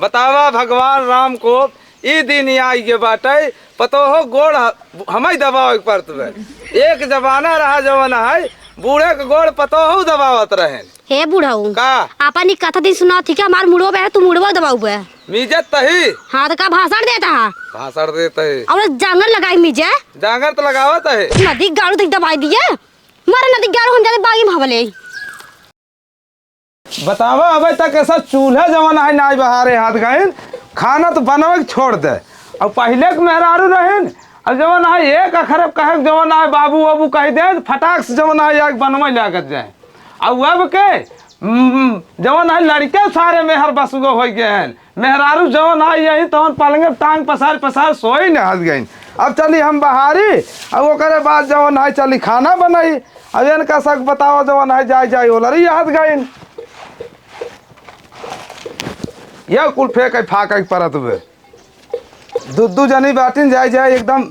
बतावा भगवान राम को ई दिन आई के बाटे पतो हो गोड़ हमें दबाव पड़त एक जमाना रहा जवन है बूढ़े के गोड़ पतो हो दबावत रहे। हे बूढ़ाऊ का आपन कथा दिन सुना थी क्या हमार मुड़ो बे तू मुड़वा दबाऊ बे मीजत तही हाँ तो का भाषण देता है भाषण देता है और जांगर लगाई मीजे जांगर तो लगावत है नदी गाड़ू तक दबाई दिए मारे नदी गाड़ू हम जाते बागी भावले। बतावा अबे तक ऐसा चूल्हा जमाना है नाई बहारे हाथ गए खाना तो बनवे छोड़ दे और पहले के मेहरारू रहे अब जवन है एक अखर कहे जवन है बाबू बाबू कह दे फटाक से जवन है एक बनवे लागत जाए अब अब के जवन है लड़के सारे मेहर बसगो हो गए हैं मेहरारू जवन है यही तवन पलंगे टांग पसार पसार सोई न हंस गई। अब चली हम बहारी अब ओकरे बाद जवन है चली खाना बनाई अब इनका शक बताओ जवन है जाए जाए ओलरी हंस गई यह कुल फेंक फाक परत हुए दू जनी बाटिन जाए जाए एकदम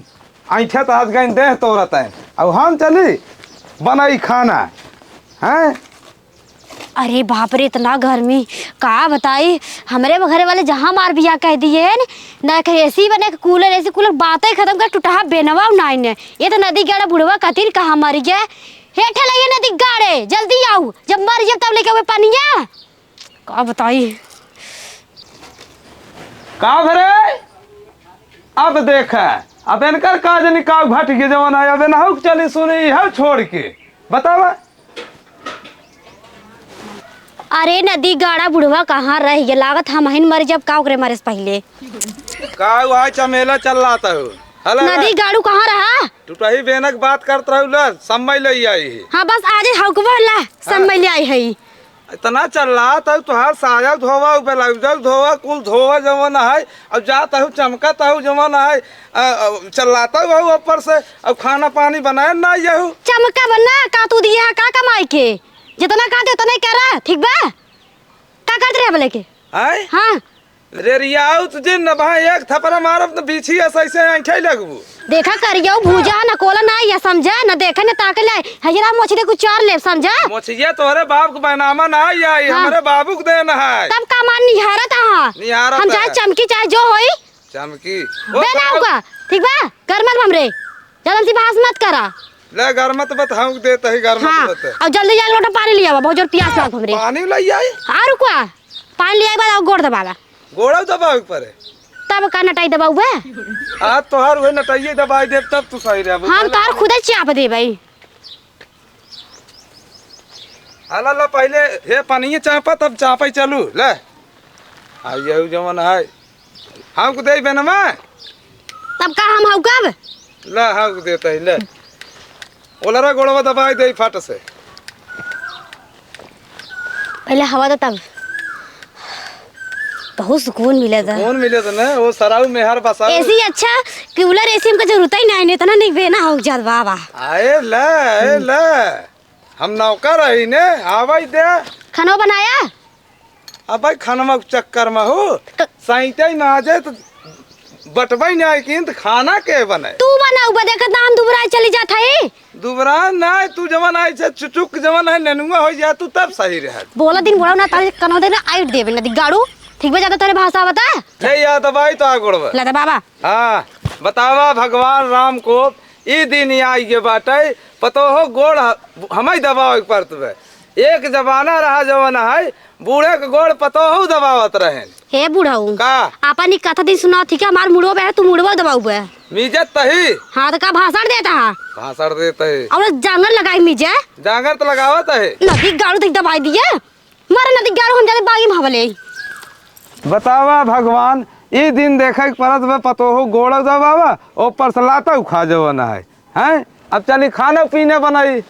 ऐठे तो हाथ गई देह तोड़त है अब हम चली बनाई खाना हैं। अरे बाप रे इतना गर्मी का बताई हमारे घर वाले जहाँ मार बिया कह दिए न एसी बने कूलर ऐसी कूलर बातें खत्म कर टूटा बेनवा नाइन ने ये तो नदी गाड़ा बुढ़वा कतिर कहाँ मर गया हेठे लगे नदी गाड़े जल्दी आओ जब मर जब तब लेके पानी का बताई का भरे अब देख अब इनकर काज निकाल घट के जवन है अब ना चली सुनी है छोड़ के बतावा। अरे नदी गाड़ा बुढ़वा कहाँ रह गया लागत हम हिन मर जब का मारे से पहले का वहाँ चमेला चल रहा था नदी गाड़ू कहाँ रहा टूटही बेनक बात करत रहू समय ले आई हाँ बस आज हकवा ला समय ले आई है इतना चल रहा था तुहार साया धोवा ब्लाउजल धोवा कुल धोवा जवन है अब जाता हूँ चमकता हूँ जवन है चलाता हूँ ऊपर से अब खाना पानी बनाए ना यहू चमका बना का तू दिया का कमाई के जितना कहते उतना ही करा ठीक बा का करते रहे बोले के है हाँ रे रियाऊ तुझे न भाई एक थपरा मारब न बीछी ऐसे ऐसे ऐठे लगबू देखा करियो भूजा न कोला ना या समझा न देखे न ताके ले हजरा मोछी कुछ चार ले समझा मोछिया तोरे बाप को बनामा ना आई हाँ। हमारे बाबू को देना है तब का मान निहारत हां हम चाहे चमकी चाहे जो होई चमकी बनाऊगा ठीक बा गरमत हमरे जल्दी सी बहस मत करा ले गरमत बताऊं देता ही गरमत हाँ। बता अब जल्दी जा लोटा पानी लिया बहुत जोर प्यास लाग हमरे पानी ले आई आ रुकवा पानी लिया बाद गोड़ दबावा गोड़ा दबाव पर तब का नटाई दबाऊ बे आज तोहार वही नटाइए दबाई दे तब तू सही रह हम तार खुद चाप दे भाई अला ला पहले हे पानी चापा तब चापा चलू ले आ यहू जवन है हम को दे बेनमा तब का हम हाउ कब ले हम को देता ही ले ओलरा गोड़वा दबाई दे फट से पहले हवा दे तब बहुत सुकून मिले था कौन मिले तो ना वो सराउ मेहर बसा एसी अच्छा कूलर एसी में जरूरत ही नहीं इतना नहीं बेना हो जात बाबा आए ले हम नौकर रही ने आवाई दे खाना बनाया अब भाई खाना चक्कर में हो साइते ना आ जाए तो बटवाई ना आई तो खाना के बने तू बनाऊ बा देखत ना हम दुबरा चली जात है दुबरा ना तू जवन आई से चुचुक जवन है ननुआ हो जा तू तब सही रह बोला दिन बोला ना तारे कनो दे ना आई देबे ना गाड़ू ठीक बा ज्यादा तेरे भाषा बता हे या दवाई तो आ गोड़वा ला दे बाबा हाँ बतावा भगवान राम को ई दिन आई के बाटे पतो हो गोड़ हमें दबाव पड़त एक जमाना रहा जवन है बूढ़े के गोड़ पतो हो दबावत रहे। हे बूढ़ाऊ का आपन कथा दिन सुना थी क्या हमार मुड़ो बे तू मुड़वा दबाऊ बे मीजत तही हाँ तो का भाषण देता है भाषण देता है और जांगर लगाई मीजे जांगर तो लगावत है नदी गाड़ू तक दबाई दिए मारे नदी गाड़ू हम जाते बागी भावले। बतावा भगवान ई दिन देखे परत में पतो हो गोड़ दबावा ऊपर से लाता खा जवन है हैं। अब चली खाना पीने बनाई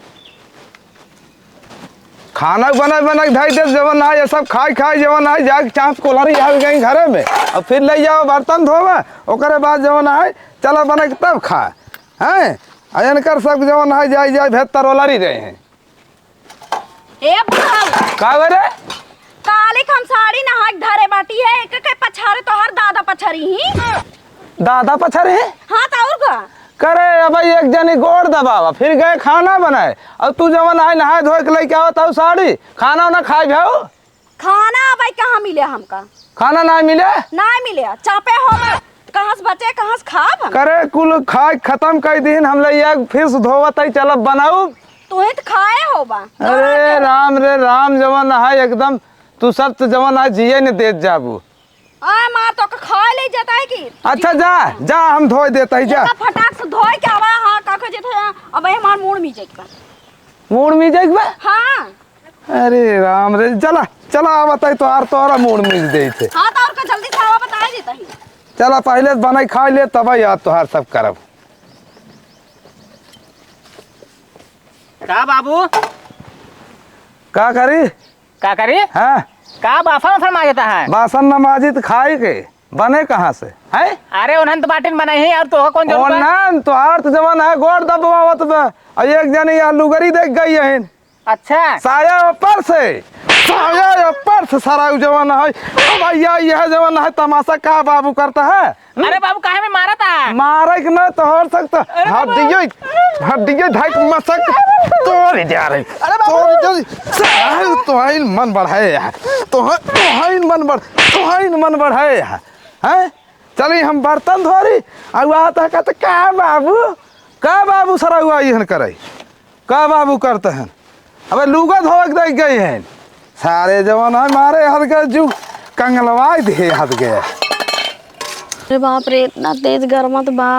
खाना बनाई ढाई दे जवन है ये सब खाई जवन है जाके चाँप कोलरी आ गई घरे में और फिर ले जाओ बर्तन धोवे ओकरे बाद जवन है चलो बना के तब खा हैं इनकर सब जवन है जाए भेतर ओलरी रहे हैं। का रे काली हम साड़ी नहा धरे बाटी है एक के पछारे तोहर दादा पछरी ही दादा पछरे हां त और का करे अब एक जनी गोड़ दबावा फिर गए खाना बनाए और तू जवन है नहाए धोए के लेके आवत साड़ी खाना ना खाए भाव खाना भाई कहाँ मिले हमका? खाना ना मिले नहीं मिले, चापे हो कहाँ से बचे कहाँ से खाब हम? करे कुल खाए खत्म कर दिन हम लोग फिर धोवत है चलब बनाऊ। तू ही तो खाए हो बा। अरे राम रे राम जवन है एकदम तू सब तो जवन है जिये ने देत जाबू। आय मार तो खा ले जाता है कि अच्छा जा जा हम धोई देता है जा। इतना फटाक से धोए के आवा। हाँ का कहे थे अब हमार मूड में जाइक बा। मूड में जाइक बा? हाँ अरे राम रे चला चला आवत है तोहार तोरा मूड में दे थे। हाँ तो और का जल्दी से आवा बता देता ही। चला पहले बनाई खा ले तब याद तोहार सब करब। का बाबू का करी हाँ का बासन मांगता है? बासन नमाजी तो खाई के बने कहाँ से है? अरे उन्हन तो बाटिन बनाई है और तो कौन जरूरत है? ओनन तोहार तो जवन है गोड़ दबावत बा और एक जनी आलूगरी देख गई है अच्छा साया ऊपर से सारा जवन है। भैया यह जवन है तमाशा का बाबू करता है। अरे बाबू काहे में मारा था? मारे के न तो हो सकता हड्डियों ढाई मसक तोड़ जा रही। तोहाइन मन बढ़ाए तोहाइन मन बढ़ाए हैं। चली हम बर्तन धोरी और आता कहते का बाबू सरा हुआ यहन करे का बाबू करते हैं। अबे लुगा धोक देख गए हैं सारे जवान है मारे हद गए जू कंगलवाई दे हद गए। अरे बाप रे इतना तेज गर्मत बा।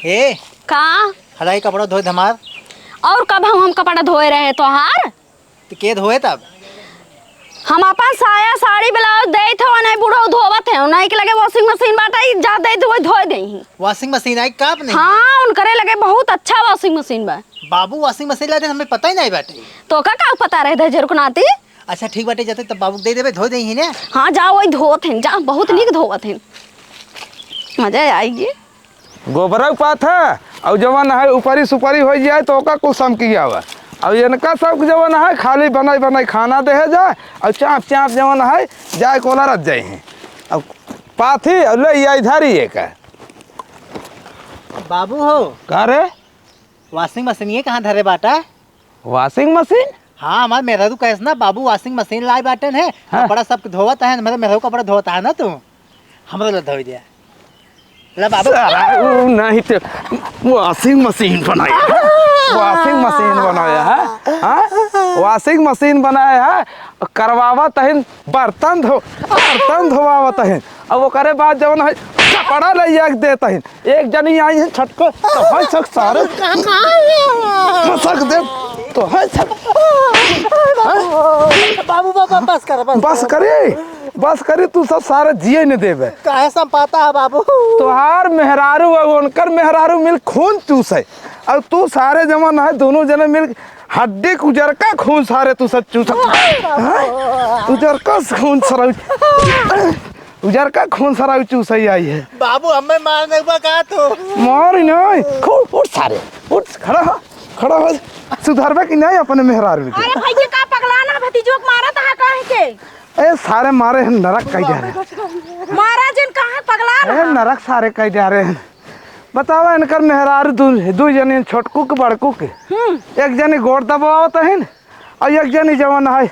ए का हलाई कपड़ा धोए धमार और कब हम कपड़ा धोए रहे तोहार? तो के धोए तब? हम अपन साया साड़ी ब्लाउज दे थे नहीं बुढ़ो धोवत है नहीं के लगे वॉशिंग मशीन बाटा जा दे तो वही धो देही। वॉशिंग मशीन आई कब नहीं? हाँ उनकरे लगे बहुत अच्छा वॉशिंग मशीन बा। बाबू वॉशिंग मशीन लाते हमें पता ही नहीं बाटे। तो का पता रहे थे जरुकनाती? अच्छा ठीक बाटे जाते तब बाबू दे देबे धो देही ने। हाँ जाओ वही धोत हैं जा बहुत निक धोवत हैं मजा आएगी। गोबरा पात है और जवन है ऊपरी सुपरी हो जाए तो ओका कुछ सम किया हुआ और इनका सब जवन है खाली बनाई खाना दे जाए और चाप जवन है जाए कोला रख जाए हैं अब पाथी और ले इधर ही एक है। बाबू हो का रे वॉशिंग मशीन ये कहाँ धरे बाटा? Washing machine? हाँ हमारे मेहरारू कैसे ना बाबू वॉशिंग मशीन लाई बाटन है। हाँ। कपड़ा सब धोवत है मतलब मेहरारू कपड़ा धोता है ना तू हमरो ला धो दिया ला बाबू। नहीं तो वॉशिंग मशीन बनाया है वॉशिंग मशीन बनाया है करवावत है बर्तन धोवावत है और वो करे बाद जवन है कपड़ा ले देता है। एक जनी आई है छटको तो है सक सारे मसक दे तो है सक। बाबू बाबा बस करे तू सब सारे जिये न देवे काहे संपाता है बाबू? तोहार मेहरारू और उनकर मेहरारू मिल खून चूस है और तू सारे जमन है दोनों जने मिल हड्डी उजर का खून सारे तू सब चूस उजर का खून सराउ चूस आई है। बाबू हमें मारने का कहा तो मार नहीं खूब उठ सारे उठ खड़ा हो सुधरबे कि नहीं अपने मेहरारू के। अरे भैया का पगलाना भतीजोक मारा था काहे के? ए सारे मारे हैं नरक कई जा रहे हैं। मारा जिन कहाँ पगला ए नरक सारे कई जा रहे हैं। बतावा इनकर मेहरारू दू जने छोटकू के बड़कू के एक जने गोड़ दबावत है और एक जने जवन है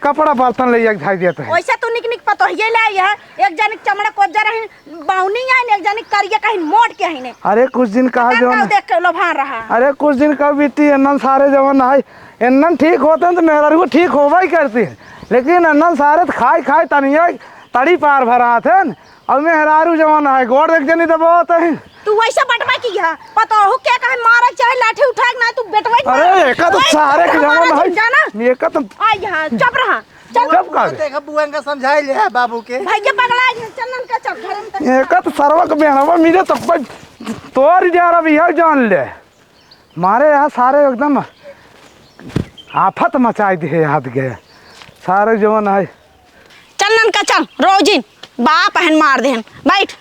कपड़ा बर्तन ले एक झाई देता है। वैसे तो निक पतो ये ले है एक जनिक चमड़ा कोजा रही बाउनी है एक जनिक करिए कहीं मोड़ के है ने। अरे कुछ दिन कहा जवन देख के लोभा रहा। अरे कुछ दिन कब बीती अन्नन सारे जवन है अन्नन ठीक होते हैं तो मेहरारू को ठीक होवा ही करती है लेकिन अन्नन सारे तो खाए तनिया तड़ी पार भरा थे और मेहरारू जवन है गोड़ एक जनी दबावत है। तू वैसे बटवा की है पता हो क्या कहे मारा चाहे लाठी उठा ना तू बेटवा। अरे एका तो सारे के जवन है जाना एका तो आ यहां चुप रहा चुप कर देखा बुआ का समझाई ले बाबू के भैया पगला चंदन का चल घर में एका तो सरवा के बेहनवा मिले तब तोर जा रहा भी जान ले मारे यहाँ सारे एकदम आफत मचाई दी हाथ गए सारे जवन है। चंदन का चल रोजिन बाप पहन मार दे बैठ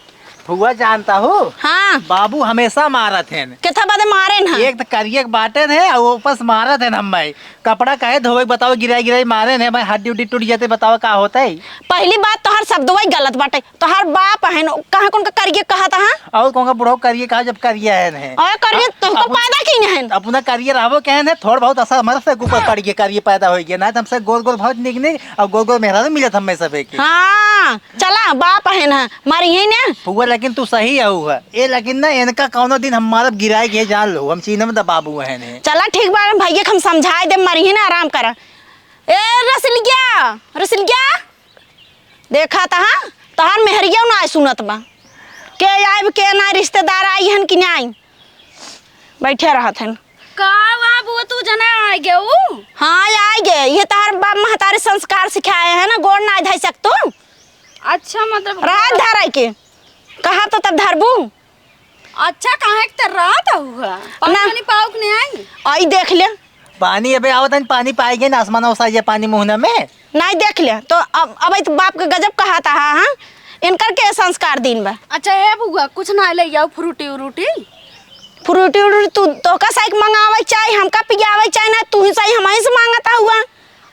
फुआ जानता हूँ हाँ बाबू हमेशा मारत हैं। केथा बदे मारे न एक तो करिए बाटे थे और वापस मारत है हम भाई कपड़ा काहे धोवे बताओ गिराई गिराई मारे ने भाई हड्डी उड्डी टूट जाते बताओ का होता है। पहली बात तोहर शब्दवा गलत बाटे तोहर बाप है न कहाँ कौन का करिए कहा था और कौन का बुढ़ाऊ करिए कहा जब करिए है और करिए तुमको पैदा की नहीं है अपना करिए रहो कहन है थोड़ा बहुत असर हमारे से ऊपर पड़ गया करिए पैदा हो गया ना तो हमसे गोल गोल बहुत निकने और गोल गोल मेहरा मिलत हमें सब एक हाँ चला बाप है ना मारी है ना फुआ लेकिन तू सही है ये लेकिन ना इनका कौनो दिन हमारा गिराए के जान लो हम चीन में दबाबू है ने चला ठीक बा भैया हम समझाए दे मारी है ना आराम करा ए रसलिया देखा था तोहर मेहरिया ना आई सुनत बा के आइब के ना रिश्तेदार आई हन कि नहीं बैठे रहत हन का बाबू तू जना आ गयो हाँ आई गे ये तोहर बाप महतारी संस्कार सिखाए है ना गोड़ ना धै सक तू अच्छा मतलब रात धराई के कहा तो तब धरबू अच्छा कहाँ के रात हुआ पानी पाऊ के नहीं आई आई देख ले पानी अबे आवत है पानी पाएंगे ना आसमान वसा पानी मुहना में नहीं देख ले तो अब तो बाप के गजब कहा था हाँ इनकर के संस्कार दिन बा अच्छा ए बुआ कुछ ना ले जाओ फ्रूटी उरूटी फ्रूटी उरूटी तू तो का साइक मंगावे चाहे हमका पियावे चाहे ना तू ही सही हमारे से मांगता हुआ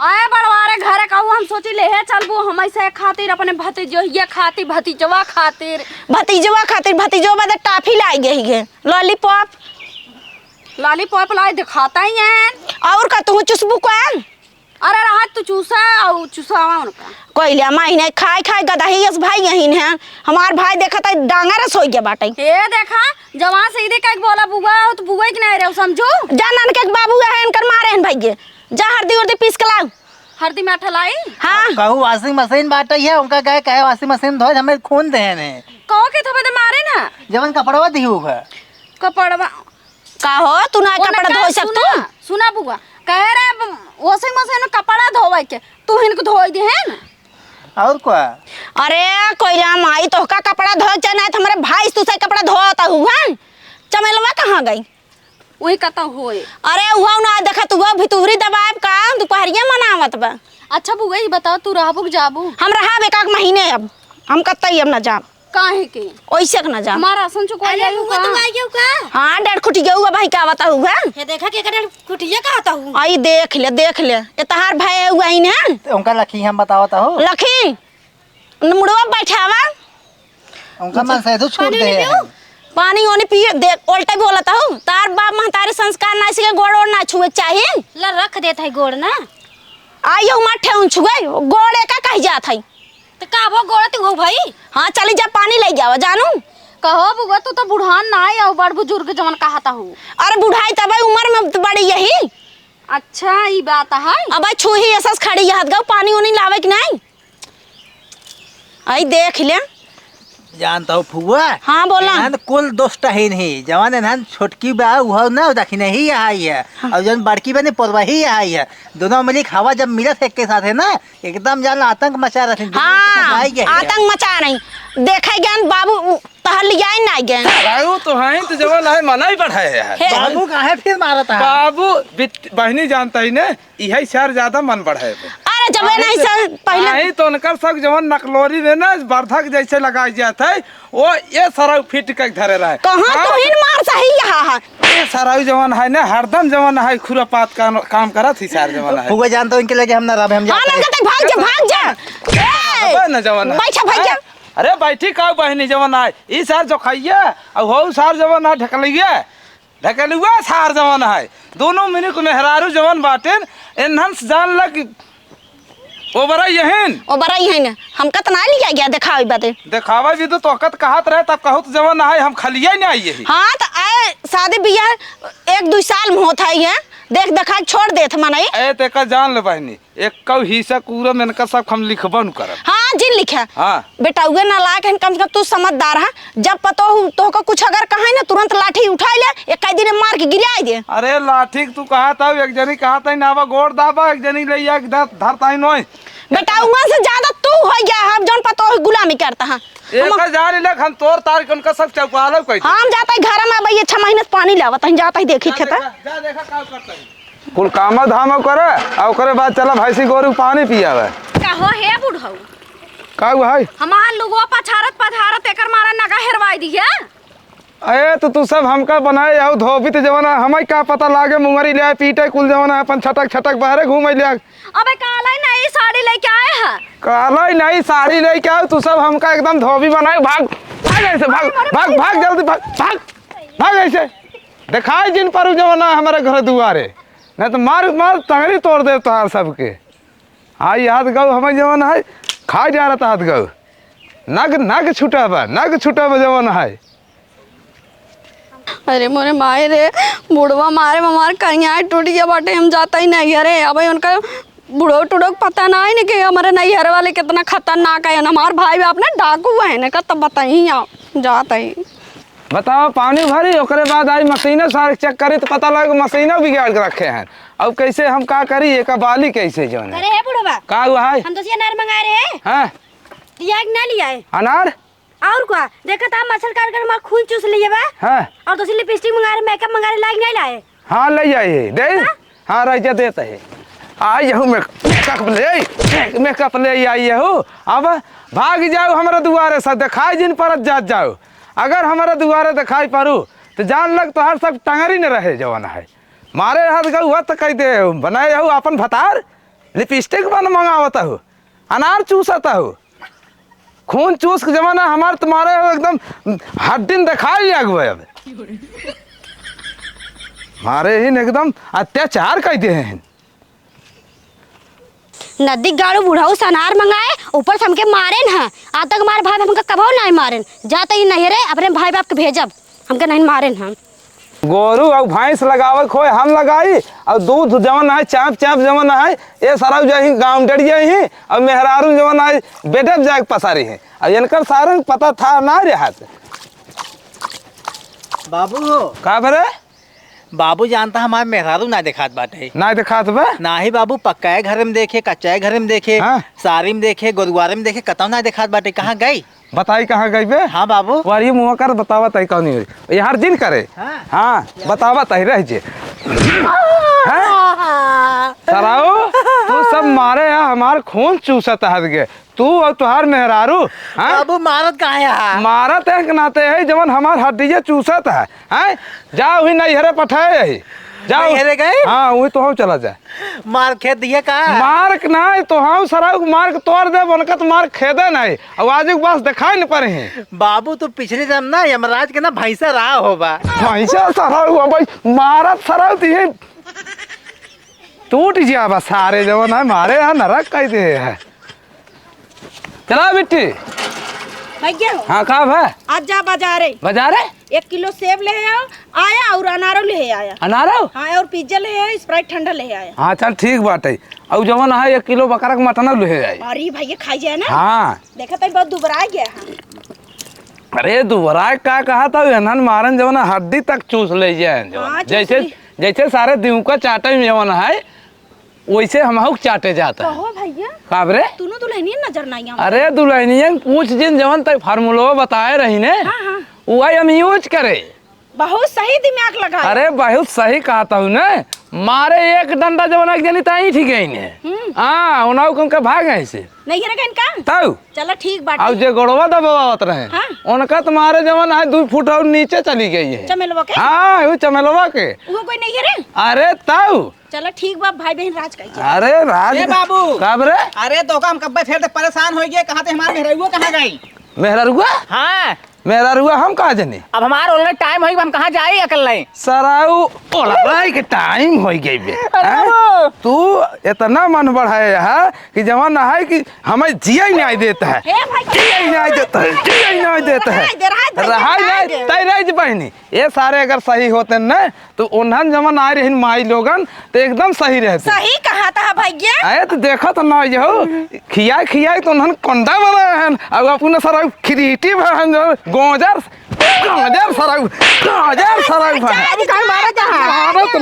आए बड़वारे घरे कहू हम सोची ले है चलबू हम ऐसे खातिर अपने भतीजोहिया खातिर भतीजवा खातिर भतीजवा बदे टाफी लाई गई है लॉलीपॉप लाई दिखाता ही है और का तू चुसबू का अरे राहत तू चूसा और चूसावा उनका कोई लिया महीने खाए गदही यस भाई यही है हमार भाई देखा था डांगर सोई गया बाटे हे देखा जवान सीधे कह बोला बुआ तो बुआ के नहीं रहे समझो जानन के बाबू है इनकर मारे हैं भाई जा हरदी उर्दी पीस के लाओ हरदी में ठलाई हाँ कहू वॉशिंग मशीन बाटे है उनका गए कहे वॉशिंग मशीन धोए हमें खून देन है कहो के थोड़े मारे ना जवन कपड़वा दिहू है कपड़वा का हो तू ना कपड़ा धो सकतू सुना बुआ कह रहे वॉशिंग मशीन में कपड़ा धोवे के तू इनको धोई दे है ना और क्या अरे कोयला माई तो का कपड़ा धो चाहे तो हमारे भाई तू से कपड़ा धोता हुआ चमेलवा कहाँ गई वही कता होए अरे हुआ ना देखा तू भितुरी दबाब का दोपहरिया मनावत बा अच्छा बुआ ये बताओ तू रहबू जाबू हम रहा एक महीने अब हम कतई अब ना जाब काहे के ओइसे ना जा हमारा राशन चुका आइयो का हां डेढ़ खुटिया हुआ भाई का बता हुआ ये देखा के डेढ़ खुटिया का आता हूं आई देख ले ये तहार भाई हुआ ही ना उनका लखी हम बतावता हो लखी मुड़वा बैठावा उनका मन से छोड़ दे पानी ओनी पिए देख उल्टा बोलता हूं तार बाप महतारे संस्कार ना से गोड़ और ना छुए चाहिए ला रख देत है गोड़ ना आइयो माठे उन छुए गोड़े का कह जात है तो का भो गोड़ तू हो भाई हां चली जा पानी ले जाओ जानू कहो बुआ तू तो बुढ़ान ना है और बड़ बुजुर्ग जवन कहता हूं अरे बुढ़ाई तब उम्र में बड़ी यही अच्छा ई बात है अब छुही ऐसा खड़ी हाथ गाओ पानी ओनी लावे कि नहीं आई देख ले जानता हूँ फुआ हाँ बोला कुल दोस्त है नहीं जवान है छोटकी बा वह ना दक्षिण ही आई है और जन बड़की बने परवा ही आई है दोनों मिली हवा जब मिलत एक के साथ है ना एकदम जान आतंक मचा रहे हाँ आतंक मचा नहीं देखे ज्ञान बाबू तहर लिया ना ज्ञान रायू तो है तो जवान है मना ही बढ़ाए है बाबू कहाँ फिर मारा था बाबू बहनी जानता ही ने यही शहर ज्यादा मन बढ़ाए अरे जब नहीं सर पहले नहीं तो उनकर सब जवन नकलोरी ने ना बर्धक जैसे लगाई जाता है वो ये सारा फिट के धरे रहे कहाँ तो हिन मार सही यहाँ ये सारा जवान है ना हरदम जवान है खुरापात काम करत ही सार जवान है फुआ जानता हूँ इनके लगे हम ना रहे हम भाग जा ना जवान बैठा भाग जा अरे बैठी का बहनी जवान है ई सार जो खाइए और हो सार जवान है ढकलिए सार जवान है दोनों मिनी को मेहरारू जवान बाटेन एनहंस जान लग ओ बरा यहन हम कतना लिया गया दिखावे बाते दिखावा भी तो तोकत कहत रहे तब कहत जवान है हम खलिया नहीं आई यही हाँ तो आए शादी बियाह 1-2 साल में होता है देख देखा छोड़ देत मनाई ए ते का जान ले बहनी एक कौ हिस्सा पूरा में का सब हम लिखबन कर हाँ जिन लिखा हाँ बेटा उगे ना लायक है कम से कम तू समझदार है जब पतो तो को कुछ अगर कहे ना तुरंत लाठी उठा ले एक कई दिन मार के गिरा दे अरे लाठी तू कहा था एक जनी कहा था नावा गोड़ दाबा एक जनी ले या धरता ही नोय बेटा उमा से ज्यादा तू हो गया हम जौन पतो गुलामी करता है एक हजार लख हम तोर तार के उनका सब चौका लो कह हम जाता है घर में भैया 6 महीने पानी लावत है जाता है देखी खेता जा देखा का करता है कुल काम धाम करे और ओकरे बाद चला भैंसी गोरू पानी पियावे कहो हे बुढ़ऊ का हुआ है? हमार लोगो पछारत एकर मारा नगा हेरवाई दिया। अरे तो तू सब हमका बनाए आओ धोबी तो जवाना हमें का पता लागे मुंगरी ले पीटे कुल जवाना अपन छटक छटक बाहरे घूमे ले। अबे काला नई साड़ी लेके आए हैं। काला ही नहीं साड़ी लेके आओ तू सब हमका एकदम धोबी बनाए। भाग भाग ऐसे भाग भाग भाग जल्दी भाग भाग भाग ऐसे दिखाई जिन पर जवाना हमारे घर दुआरे नहीं तो मार मार तंगड़ी तोड़ दे तोहार सबके। आई हाथ गौ हमें जवाना है खा जा रहा था हाथ गौ नग नग छुटा बा जवाना है। अरे मोरे माए रे बुढ़वा मारे हमार कहीं टूट गया बाटे हम जाता ही नहीं अरे अब उनका बुढ़ो टूढ़ो पता ना है कि हमारे नैहर वाले कितना खतरनाक है। हमारे भाई बाप ने डाकू है ना तब बताई जाता ही। बताओ पानी भरी ओकरे बाद आई मशीनें सारे चेक करी तो पता लगा मशीनें बिगाड़ के रखे हैं। अब कैसे हम का करी एक बाली कैसे जो अरे है बुढ़वा का हुआ है? हम तो अनार मंगा रहे हैं। हाँ लिया कि ना लिया है अनार और क्या देखा था मसल काट कर हमारा खून चूस लिए बा। हाँ और तो लिपस्टिक मंगा रहे मेकअप मंगा रहे लाइक नहीं लाए। हाँ ले जाइए दे हाँ रह देता है आई हूँ मेकअप ले आई हूँ। अब भाग जाओ हमारे दुआरे से दिखाई जिन पर जात जाओ। अगर हमारे दुआरे दिखाई पड़ू तो जान लग तो हर सब टंगरी न रहे जवाना है। मारे हाथ गऊ हुआ तो कह दे बनाए हूँ अपन भतार लिपस्टिक बन मंगावता हूँ अनार चूसता हूँ खून चूस के जमाना हमारे तुम्हारे एकदम हड्डी दिखाई अगुए। अब मारे ही एकदम अत्याचार कर दिए हैं। नदी गाड़ू बुढ़ाऊ सनार मंगाए ऊपर से हमके मारे न आज तक हमारे भाई बाप हमका कबो नहीं मारे जाते ही नहीं रे अपने भाई बाप के भेजब हमके नहीं मारे हम। गोरू और भैंस लगावे खोए हम लगाई और दूध जवन है चाप चाप जवन है ये सारा जो गाँव डरिए ही और मेहरारू जवन है बेटे जाके पसारी है और इनकर सारे पता था ना रहा। बाबू हो का बरे बाबू जानता हमारे मेहरारू ना दिखात बाटे ना दिखात बे ना ही बाबू पक्का घर में देखे कच्चा घर में देखे हाँ? सारी में देखे गुरुद्वारे में देखे कतौ ना दिखात बाटे कहाँ गई बताई कहाँ गई बे? हाँ बाबू वारी मुँह कर बतावा तई कौन हुई हर दिन करे। हाँ। हाँ बतावा तई रह जे सराओ तू सब मारे यहाँ हमार खून चूसत हद गए तू और तुहार मेहरारू। हाँ बाबू मारत कहाँ है मारत है कि नाते है जवन हमार हड्डिया चूसत है। हैं जाओ ही नहीं हरे पठाए यही जाओ नैहरे गए? हाँ वही तो हम चला जाए मार खेत दिए का मार्क नहीं तो हम सराउ मार्क तोड़ दे उनका तो मार्क खेदे नहीं अब आज के पास दिखाई नहीं पड़े हैं। बाबू तो पिछले जन्म ना यमराज के ना भैंसा रहा होगा भैंसा सराउ भाई मारत सराउ दिए टूट गया बस सारे जवन है मारे यहाँ नरक कह दे है। चला बिट्टी भैया हाँ कहाँ है आज जा बाजारे 1 किलो सेब ले आओ आया और अनारो ले आया। अनारो हाँ और पिज्जा ले आया स्प्राइट ठंडा ले आया। हाँ चल ठीक बात है और जवन है 1 किलो बकरा का मटन ले जाए। अरे भैया खाई जाए ना। हाँ देखा तो बहुत दुबरा गया है। अरे दोबारा का कहा था एनहन मारन जवन हड्डी तक चूस ले जाए हाँ, जैसे जैसे सारे दिव का चाटे में जवन है वैसे हम चाटे जाता है। कहो भैया काबरे तूने दुल्हनिया नजर नहीं आया। अरे दुल्हनियन पूछ जिन जवन तक फार्मूला बताए रही ने हाँ। वही हम यूज करे। बहुत सही दिमाग लगा। अरे बहुत सही कहता हूँ ने मारे एक डंडा जवन एक जनी ताई ठीक है ने हाँ उनाऊ कम के भाग गए से नहीं है इनका ताऊ चलो ठीक बात अब जो गोड़वा दबावत रहे हाँ? उनका तुम्हारे जवन है 2 फुट और नीचे चली गई है। चमेलवा के हाँ वो चमेलवा के वो कोई नहीं है रे। अरे ताऊ चलो ठीक बात भाई बहन राज कही। अरे राज ए बाबू। काबरे अरे तो हम कब्बे फिर परेशान हो गए कहाँ थे हमारे मेहरुआ कहाँ गई। मेहरारुआ हाँ मेहरारुआ हम कहा जने अब हमारा ऑलरेडी टाइम हो हम कहाँ जाए अकेले। सराऊ ओला के टाइम हो गई बे हैं? तू इतना मन बढ़ाए है कि जवान है कि हमें जिया ही नहीं देता है हे भाई जिया ही नहीं देता है जिया ही नहीं देता है रहा नहीं तय रह बहनी ये सारे अगर सही होते न तो उन्हन जवन आ रही माई लोगन तो एकदम सही रहते। सही कहा था भैया। अरे तो देखो तो ना हो खियाई खियाई तो उन्हन कोंडा बनाए हैं अब अपने सराऊ क्रिएटिव है जो गोजर सराऊ मारा जा भारत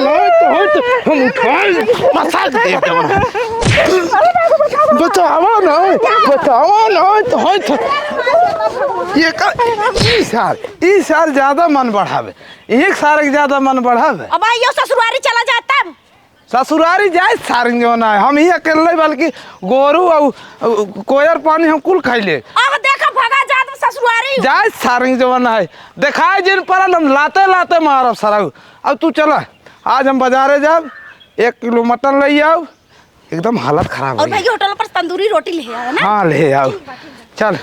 हम उठाए मसाज दे बचावा ना तो ये का इस साल ज्यादा मन बढ़ावे एक साल ज्यादा मन बढ़ावे। अब यो ससुरारी चला जाता ससुरारी जाए सारिंग जवन है हम ही अकेले बल्कि गोरू और कोयर पानी हम कुल खैले अब देखा भगा जात ससुरारी जाए सारिंग जवन है दिखाए जिन पर हम लाते लाते मारब सराऊ। अब तू चला आज हम बाजारे जाब 1 किलो मटन ले आओ एकदम हालत खराब और हो भाई गई। होटल पर तंदूरी रोटी ले आया ना। हाँ ले आओ चल।